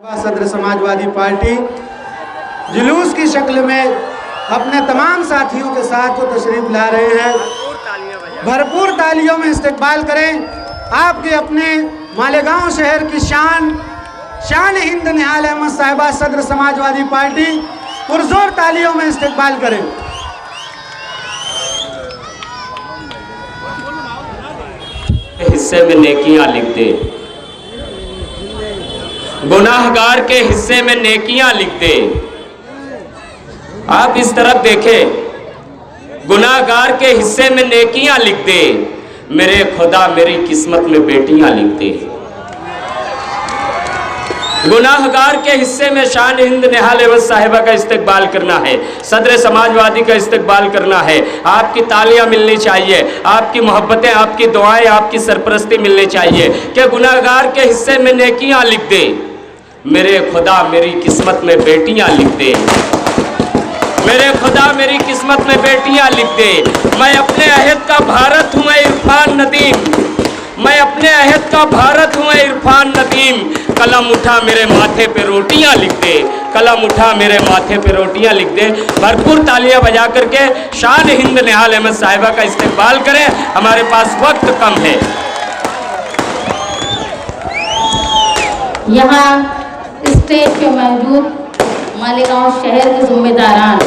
सदर समाजवादी पार्टी जुलूस की शक्ल में अपने तमाम साथियों के साथ वो तशरीफ ला रहे हैं। भरपूर तालियों में इस्तकबाल करें आपके अपने मालेगांव शहर की शान हिंद निहाल अहमद साहिबा सदर समाजवादी पार्टी। पुरजोर तालियों में इस्तकबाल करें। हिस्से में नेकियां लिख दे, गुनाहगार के हिस्से में नेकियां लिख दे। आप इस तरफ देखें, गुनाहगार के हिस्से में नेकियां लिख दे, मेरे खुदा मेरी किस्मत में बेटियां लिख दे। गुनाहगार के हिस्से में शान हिंद निहाल अहमद साहिबा का इस्तकबाल करना है, सदर समाजवादी का इस्तकबाल करना है। आपकी तालियां मिलनी चाहिए, आपकी मोहब्बतें, आपकी दुआएं, आपकी सरपरस्ती मिलनी चाहिए कि गुनाहगार के हिस्से में नेकियां लिख दे, मेरे खुदा मेरी किस्मत में बेटियां लिख दे। मेरे खुदा मेरी किस्मत में बेटियां लिख दे। मैं अपने अहद का भारत हूँ इरफान नदीम, मैं अपने अहद का भारत हूँ इरफान नदीम। कलम उठा मेरे माथे पे रोटियां लिख दे, कलम उठा मेरे माथे पे रोटियां लिख दे। भरपूर तालियां बजा करके शान हिंद निहाल अहमद साहिबा का इस्तकबाल करें। हमारे पास वक्त कम है। यहाँ स्टेज पे मौजूद मालेगांव शहर के जिम्मेदारान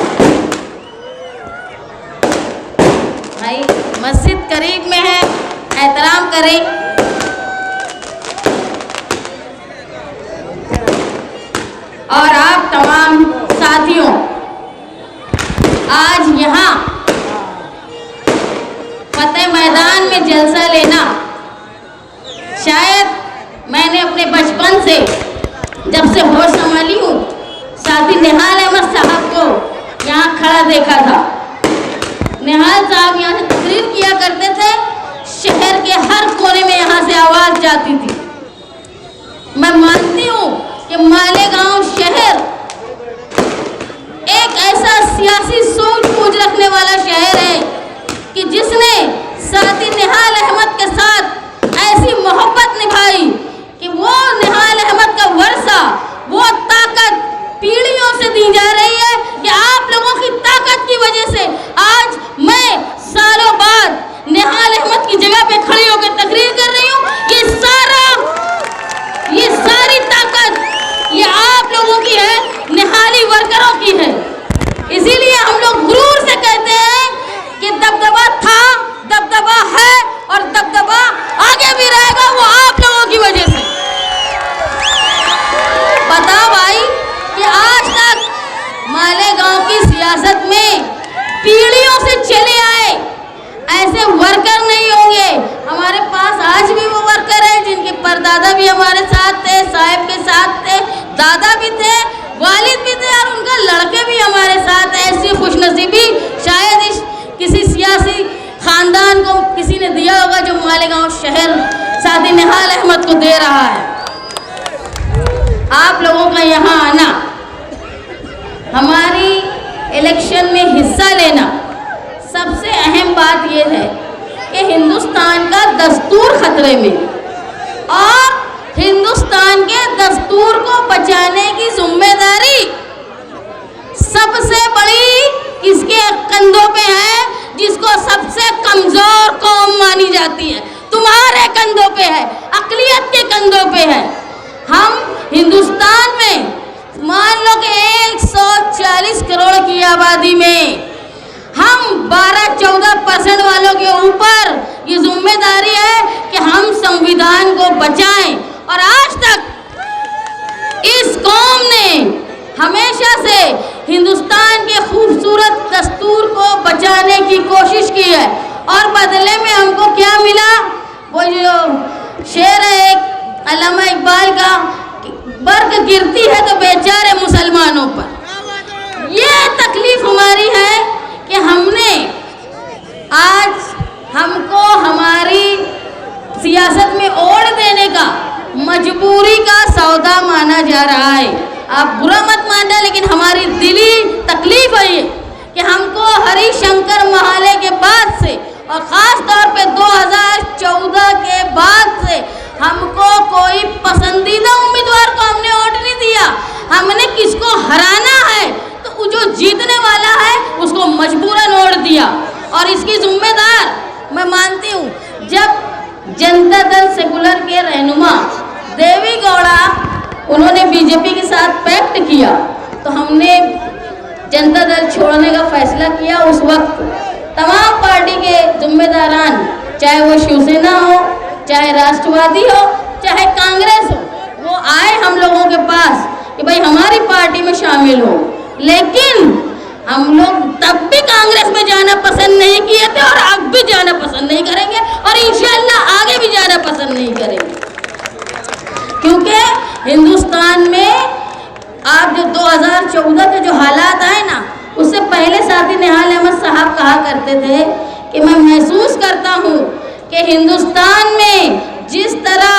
भाई, मस्जिद करीब में है, एहतराम करें। और आप तमाम साथियों, आज यहाँ फतेह मैदान में जलसा लेना शायद मैंने अपने बचपन से, जब से होश संभाली हूँ, साथी निहाल अहमद साहब को यहाँ खड़ा देखा था। निहाल साहब यहाँ से तकरीर किया करते थे, शहर के हर कोने में यहाँ से आवाज जाती थी। मैं मानती हूँ कि मालेगांव शहर एक ऐसा सियासी सूझबूझ रखने वाला शहर है कि जिसने साथी निहाल अहमद के साथ ऐसी मोहब्बत निभाई कि वो निहाल अहमद का वर्षा, वो ताकत पीढ़ियों से दी जा रही है कि आप लोगों की ताकत की वजह से आज मैं सालों बाद निहाल अहमद की जगह पे खड़ी होकर तकरीर कर रही हूँ। ये सारी ताकत ये आप लोगों की है, निहाली वर्करों की है। इसीलिए हम लोग गुरूर से कहते हैं कि दबदबा था, दबदबा है और दबदबा आगे भी रहेगा, वो आप लोगों की वजह से। बताओ भाई कि आज तक मालेगांव की सियासत में पीढ़ियों से चले आए ऐसे वर्कर नहीं होंगे। हमारे पास आज भी वो वर्कर हैं जिनके परदादा भी हमारे साथ थे, साहिब के साथ थे, दादा भी थे, वालिद भी थे और उनका लड़के भी हमारे साथ है। ऐसी खुशनसीबी शायद इस किसी सियासी खानदान को किसी ने दिया होगा जो मालेगांव शहर साथी निहाल अहमद को दे रहा है। आप लोगों का यहाँ आना, हमारी इलेक्शन में हिस्सा लेना, सबसे अहम बात यह है कि हिंदुस्तान का दस्तूर खतरे में और हिंदुस्तान के दस्तूर को बचाने की जिम्मेदारी सबसे बड़ी किसके कंधों पे है, जिसको सबसे कमजोर कौम मानी जाती है, तुम्हारे कंधों पे है, अक़लियत के कंधों पे है। हम हिंदुस्तान में मान लो कि 140 करोड़ की आबादी में हम 12-14% वालों के ऊपर ये जिम्मेदारी है कि हम संविधान को बचाएं। और आज तक इस कौम ने हमेशा से हिंदुस्तान के खूबसूरत दस्तूर को बचाने की कोशिश की है और बदले में हमको क्या मिला? वो जो शेर है एक अल्लामा इकबाल का, बर्क गिरती है तो बेचारे मुसलमानों पर। ये तकलीफ हमारी है कि हमने आज हमको हमारी सियासत में ओढ़ देने का मजबूरी का सौदा माना जा रहा है। आप बुरा मत मानना, लेकिन हमारी दिली तकलीफ है ये कि हमको हरिशंकर महाले के बाद से और ख़ास तौर पे 2014 के बाद से हमको कोई पसंदीदा उम्मीदवार को हमने वोट नहीं दिया। जनता दल सेकुलर के रहनुमा देवी गौड़ा उन्होंने बीजेपी के साथ पैक्ट किया, तो हमने जनता दल छोड़ने का फैसला किया। उस वक्त तमाम पार्टी के जिम्मेदारान, चाहे वो शिवसेना हो, चाहे राष्ट्रवादी हो, चाहे कांग्रेस हो, वो आए हम लोगों के पास कि भाई हमारी पार्टी में शामिल हो। लेकिन हम लोग तब भी कांग्रेस में जाना पसंद नहीं किए थे और अब भी जाना पसंद नहीं करेंगे और इंशाअल्लाह आगे भी जाना पसंद नहीं करेंगे, क्योंकि हिंदुस्तान में आप जो 2014 के जो हालात आए ना, उससे पहले साथी निहाल अहमद साहब कहा करते थे कि मैं महसूस करता हूँ कि हिंदुस्तान में जिस तरह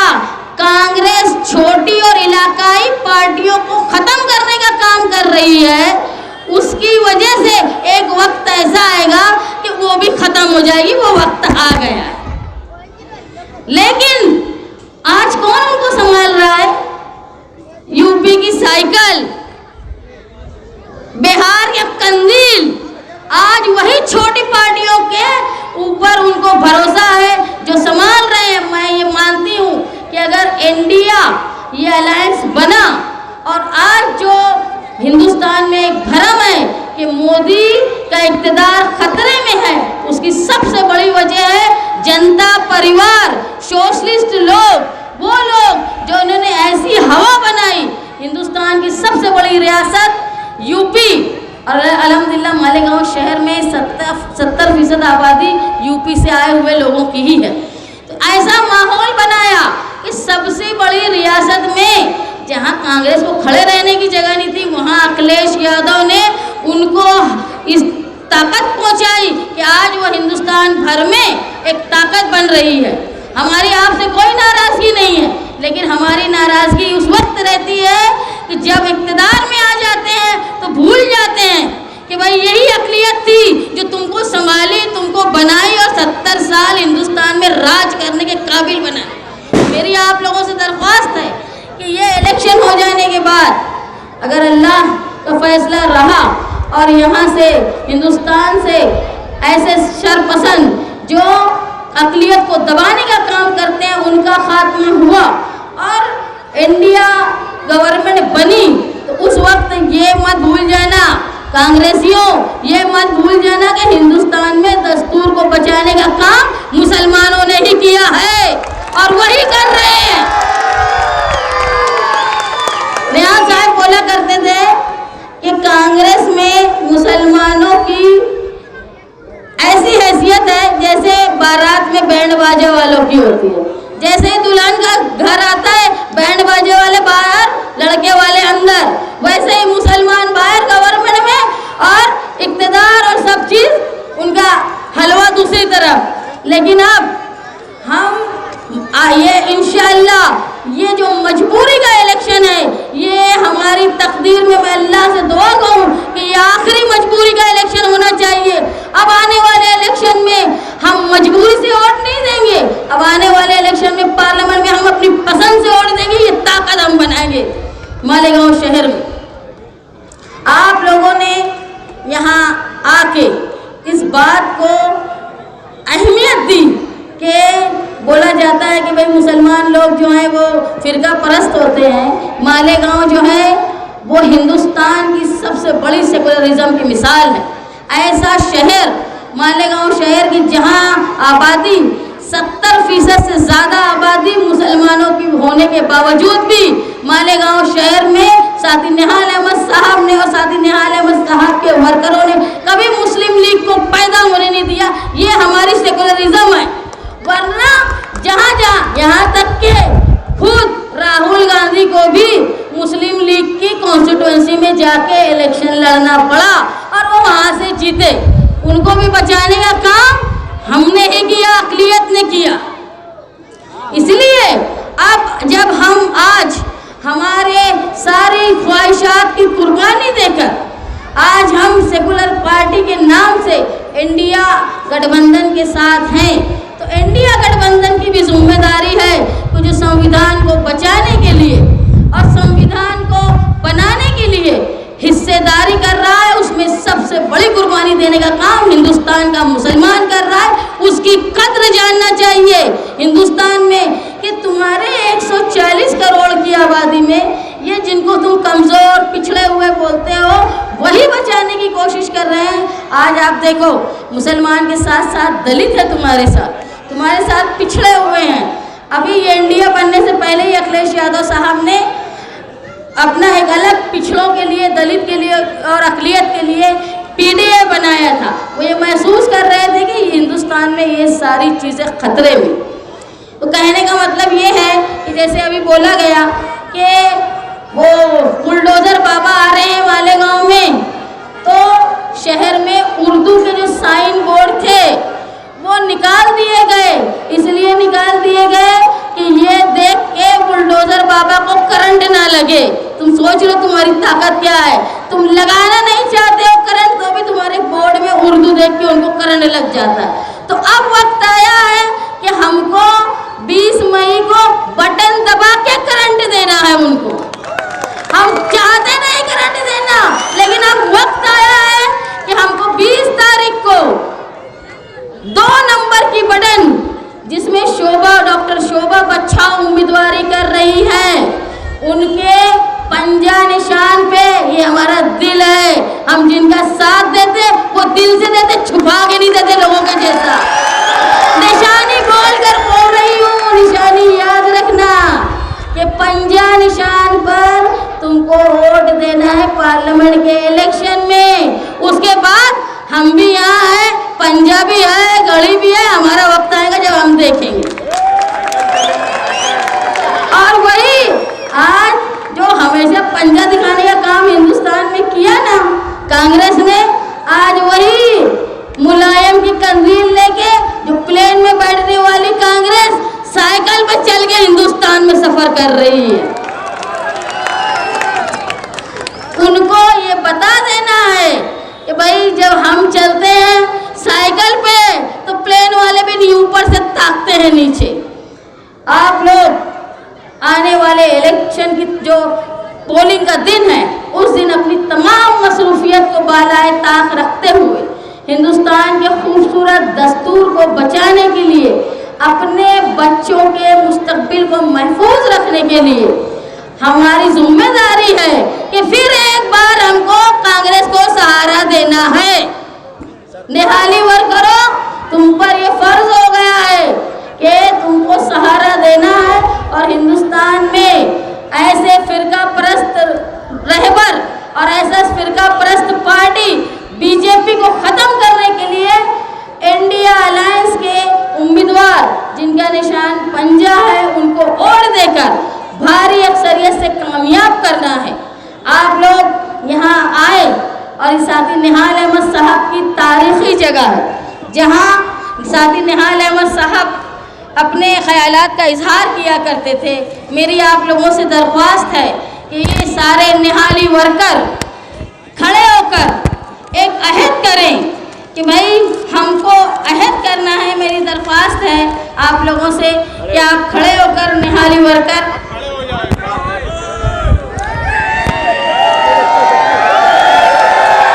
कांग्रेस छोटी और इलाकाई पार्टियों को खत्म करने का काम कर रही है, उसकी वजह से एक वक्त ऐसा आएगा कि वो भी खत्म हो जाएगी। वो वक्त आ गया है। लेकिन आज कौन उनको संभाल रहा है? यूपी की साइकिल, बिहार के कंदील, आज वही छोटी पार्टियों के ऊपर उनको भरोसा है जो संभाल रहे हैं। मैं ये मानती हूँ कि अगर इंडिया ये अलायंस बना और आज जो हिंदुस्तान में एक भ्रम है कि मोदी का इक़्तिदार खतरे में है, उसकी सबसे बड़ी वजह है जनता परिवार, सोशलिस्ट लोग, वो लोग जो इन्होंने ऐसी हवा बनाई। हिंदुस्तान की सबसे बड़ी रियासत यूपी और अल्हम्दुलिल्लाह मालेगांव शहर में 70% आबादी यूपी से आए हुए लोगों की ही है। तो ऐसा माहौल बनाया कि सबसे बड़ी रियासत में जहां कांग्रेस को खड़े रहने की जगह नहीं थी, वहां अखिलेश यादव ने उनको इस ताकत पहुंचाई कि आज वो हिंदुस्तान भर में एक ताकत बन रही है। हमारी आपसे कोई नाराजगी नहीं है, लेकिन हमारी नाराजगी उस वक्त रहती है कि जब इक़्तिदार में आ जाते हैं तो भूल जाते हैं कि भाई यही अक़लियत थी जो तुमको संभाली, तुमको बनाई और 70 साल हिंदुस्तान में राज करने के काबिल बनाए। मेरी आप लोगों से दरख्वास्त है कि ये इलेक्शन हो जाने के बाद अगर अल्लाह का फैसला रहा और यहाँ से हिंदुस्तान से ऐसे शरपसंद जो अक़लियत को दबाने का काम करते हैं उनका खात्मा हुआ और इंडिया गवर्नमेंट बनी, तो उस वक्त ये मत भूल जाना कांग्रेसियों, ये मत भूल जाना कि हिंदुस्तान में दस्तूर को बचाने का काम मुसलमानों ने ही किया है और वही कर रहे हैं। नियाज़ साहब बोला करते थे कि कांग्रेस में मुसलमानों की ऐसी हैसियत है जैसे बारात में बैंड बाजे वालों की होती है। जैसे ही दुल्हन का घर आता है, बैंड बाजे वाले बाहर, लड़के वाले अंदर, वैसे ही मुसलमान बाहर गवर्नमेंट में और इक़्तिदार और सब चीज़ उनका हलवा दूसरी तरफ। लेकिन अब हम ये इंशाअल्लाह ये जो मजबूरी का इलेक्शन है, ये हमारी तकदीर में मैं अल्लाह से दुआ करूँ कि ये आखिरी मजबूरी का इलेक्शन होना चाहिए। अब आने वाले इलेक्शन में हम मजबूरी से वोट नहीं देंगे, अब आने वाले इलेक्शन में पार्लियामेंट में हम अपनी पसंद से वोट देंगे। ये ताकत हम बनाएंगे मालेगांव शहर में। आप लोगों ने यहाँ आके इस बात को अहमियत दी कि बोला जाता है कि भाई मुसलमान लोग जो हैं वो फिरका परस्त होते हैं। मालेगांव जो है वो हिंदुस्तान की सबसे बड़ी सेकुलरिज्म की मिसाल है। ऐसा शहर मालेगांव शहर की जहां आबादी 70% से ज़्यादा आबादी मुसलमानों की होने के बावजूद भी मालेगांव शहर में साथी निहाल अहमद साहब ने और साथी निहाल अहमद साहब के वर्करों ने कभी मुस्लिम लीग को पैदा होने नहीं दिया। ये हमारी सेकुलरिज्म है। वरना जहाँ जहाँ यहाँ तक के खुद राहुल गांधी को भी मुस्लिम लीग की कॉन्स्टिट्यूएंसी में जाके इलेक्शन लड़ना पड़ा और वो वहाँ से जीते। उनको भी बचाने का काम हमने ही किया, अक़लियत ने किया। इसलिए अब जब हम आज हमारे सारी ख्वाहिशात की कुर्बानी देकर आज हम सेकुलर पार्टी के नाम से इंडिया गठबंधन के साथ हैं, तो इंडिया गठबंधन की भी जिम्मेदारी है कि जो संविधान को बचाने के लिए और संविधान को बनाने के लिए हिस्सेदारी कर रहा है, उसमें सबसे बड़ी कुर्बानी देने का काम हिंदुस्तान का मुसलमान कर रहा है। उसकी कद्र जानना चाहिए हिंदुस्तान में कि तुम्हारे 140 करोड़ की आबादी में ये जिनको तुम कमज़ोर पिछड़े हुए बोलते हो वही बचाने की कोशिश कर रहे हैं। आज आप देखो मुसलमान के साथ साथ दलित है तुम्हारे साथ पिछड़े हुए हैं। अभी ये इंडिया बनने से पहले ही अखिलेश यादव साहब ने अपना एक अलग पिछड़ों के लिए, दलित के लिए और अक़लियत के लिए पीडीए बनाया था। वो ये महसूस कर रहे थे कि हिंदुस्तान में ये सारी चीज़ें खतरे में। तो कहने का मतलब ये है कि जैसे अभी बोला गया कि वो बुलडोज़र बाबा आ रहे हैं मालेगांव में, तो शहर में उर्दू के जो साइन बोर्ड थे वो निकाल दिए गए। इसलिए निकाल दिए गए कि ये देख के बुलडोज़र बाबा को करंट ना लगे। तुम सोच लो तुम्हारी ताकत क्या है। तुम लगाना नहीं चाहते हो करंट, तो भी तुम्हारे बोर्ड में उर्दू देख के उनको करंट लग जाता है। तो अब वक्त आया है कि हमको 20 मई को बटन दबा के करंट देना है उनको। हम चाहते नहीं करंट देना, लेकिन अब वक्त आया है कि हमको 20 तारीख को 2 नंबर की बटन, जिसमें डॉक्टर शोभा बच्छा उम्मीदवारी कर रही है, उनके पंजा निशान पे ये हमारा दिल है। हम जिनका साथ देते वो दिल से देते, छुपा के नहीं देते लोगों के जैसा। निशानी बोलकर बोल रही हूँ, निशानी याद रखना कि पंजा निशान पर तुमको वोट देना है पार्लियामेंट के इलेक्शन में। उसके बाद हम भी यहाँ हैं, पंजा भी है, घड़ी भी है। हमारा वक्त आएगा जब हम देखेंगे। और वही आज जो हमेशा पंजा दिखाने का काम हिंदुस्तान में किया ना कांग्रेस ने, आज वही मुलायम की कंदील लेके जो प्लेन में बैठने वाली कांग्रेस साइकिल पर चल के हिंदुस्तान में सफर कर रही है। उनको ये बता देना है कि भाई जब हम चलते हैं साइकिल पे तो प्लेन वाले भी नहीं ऊपर से ताकते हैं नीचे। आप लोग आने वाले इलेक्शन की जो पोलिंग का दिन है उस दिन अपनी तमाम मसरूफियत को बालाए ताक रखते हुए हिंदुस्तान के खूबसूरत दस्तूर को बचाने के लिए, अपने बच्चों के मुस्तकबिल को महफूज रखने के लिए हमारी जिम्मेदारी है कि फिर एक बार हमको कांग्रेस को सहारा देना है। निहाली वर्करों, तुम पर ये फर्ज हो गया है कि तुमको सहारा देना है और हिंदुस्तान में ऐसे फिरका परस्त रहबर और ऐसा फिरका परस्त पार्टी बीजेपी को खत्म करने के लिए इंडिया अलायंस के उम्मीदवार जिनका निशान पंजा है उनको वोट देकर भारी अक्सरियत से कामयाब करना है। आप लोग यहाँ आए और साथी निहाल अहमद साहब की तारीखी जगह है जहाँ साथी निहाल अहमद साहब अपने ख्यालात का इजहार किया करते थे। मेरी आप लोगों से दरख्वास्त है कि ये सारे निहाली वर्कर खड़े होकर एक अहद करें कि भाई हमको अहद करना है। मेरी दरख्वास्त है आप लोगों से कि आप खड़े होकर निहाली वर्कर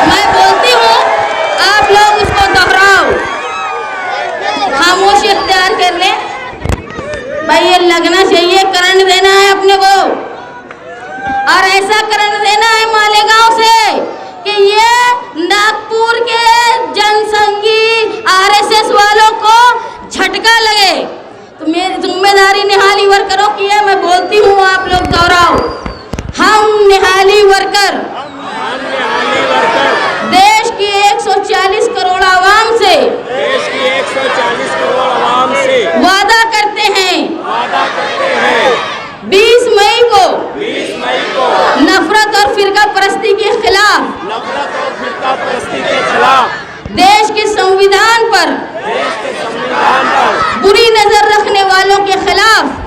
मैं बोलती हूँ, आप लोग इसको दोहराओ, खामोशी इख्तियार कर लें। भाई ये लगना चाहिए, करंट देना है अपने को और ऐसा करंट देना है मालेगांव से कि ये नागपुर के जनसंघी आरएसएस वालों को झटका लगे। तो मेरी जिम्मेदारी निहाली वर्करों की है, मैं बोलती हूँ आप लोग दोहराओ। हम निहाली वर्कर देश की 140 करोड़ आवाम से वादा करते हैं 20 मई को नफरत और फिरका परस्ती के खिलाफ देश के संविधान पर बुरी नजर रखने वालों के खिलाफ